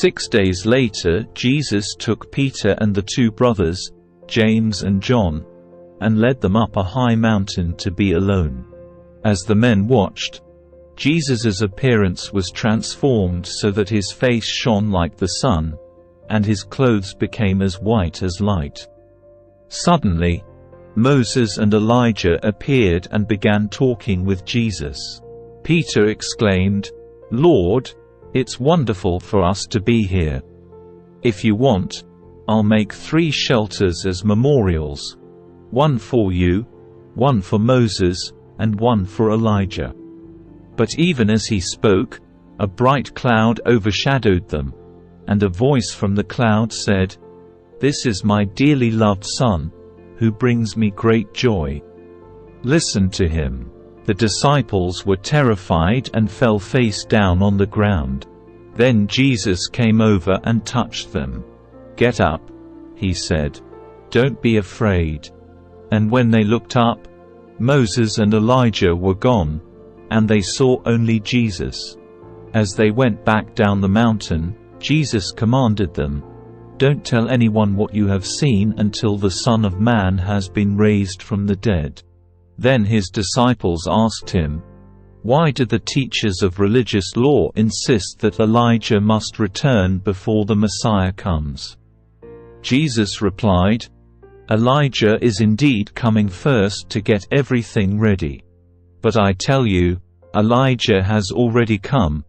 6 days later, Jesus took Peter and the 2 brothers, James and John, and led them up a high mountain to be alone. As the men watched, Jesus' appearance was transformed so that his face shone like the sun, and his clothes became as white as light. Suddenly, Moses and Elijah appeared and began talking with Jesus. Peter exclaimed, "Lord, it's wonderful for us to be here. If you want, I'll make 3 shelters as memorials, one for you, one for Moses, and one for Elijah." But even as he spoke, a bright cloud overshadowed them, and a voice from the cloud said, "This is my dearly loved Son, who brings me great joy. Listen to him." The disciples were terrified and fell face down on the ground. Then Jesus came over and touched them. "Get up," he said. "Don't be afraid." And when they looked up, Moses and Elijah were gone, and they saw only Jesus. As they went back down the mountain, Jesus commanded them, "Don't tell anyone what you have seen until the Son of Man has been raised from the dead." Then his disciples asked him, "Why do the teachers of religious law insist that Elijah must return before the Messiah comes?" Jesus replied, "Elijah is indeed coming first to get everything ready. But I tell you, Elijah has already come,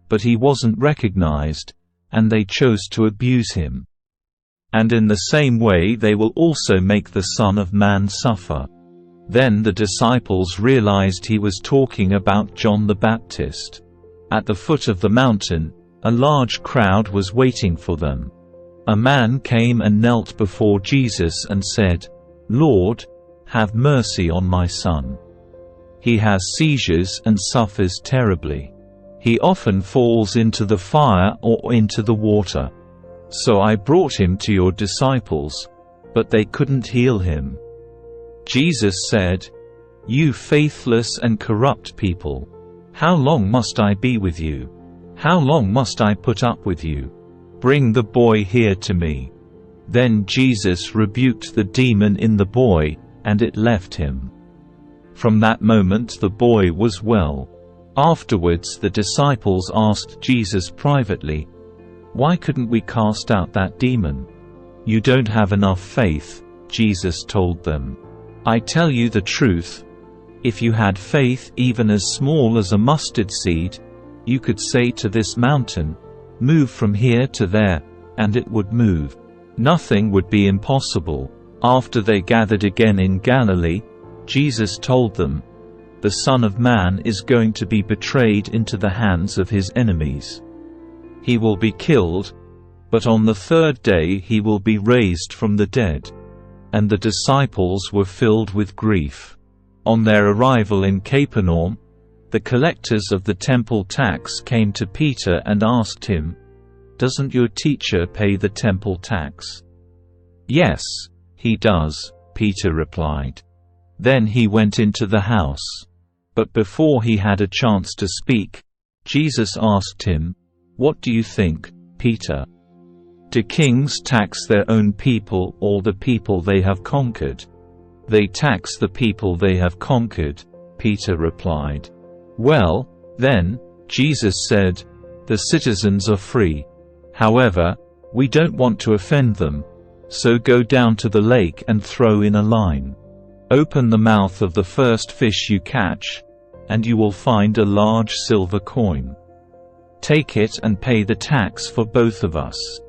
but he wasn't recognized, and they chose to abuse him. And in the same way they will also make the Son of Man suffer." Then the disciples realized he was talking about John the Baptist. At the foot of the mountain, a large crowd was waiting for them. A man came and knelt before Jesus and said, "Lord, have mercy on my son. He has seizures and suffers terribly. He often falls into the fire or into the water. So I brought him to your disciples, but they couldn't heal him." Jesus said, "You faithless and corrupt people, how long must I be with you? How long must I put up with you? Bring the boy here to me." Then Jesus rebuked the demon in the boy, and it left him. From that moment the boy was well. Afterwards the disciples asked Jesus privately, "Why couldn't we cast out that demon?" "You don't have enough faith," Jesus told them. "I tell you the truth, if you had faith even as small as a mustard seed, you could say to this mountain, 'Move from here to there,' and it would move. Nothing would be impossible." After they gathered again in Galilee, Jesus told them, "The Son of Man is going to be betrayed into the hands of his enemies. He will be killed, but on the 3rd day he will be raised from the dead." And the disciples were filled with grief. On their arrival in Capernaum, the collectors of the temple tax came to Peter and asked him, "Doesn't your teacher pay the temple tax?" "Yes, he does," Peter replied. Then he went into the house. But before he had a chance to speak, Jesus asked him, "What do you think, Peter? Do kings tax their own people or the people they have conquered?" "They tax the people they have conquered," Peter replied. "Well, then," Jesus said, "the citizens are free. However, we don't want to offend them, so go down to the lake and throw in a line. Open the mouth of the first fish you catch, and you will find a large silver coin. Take it and pay the tax for both of us."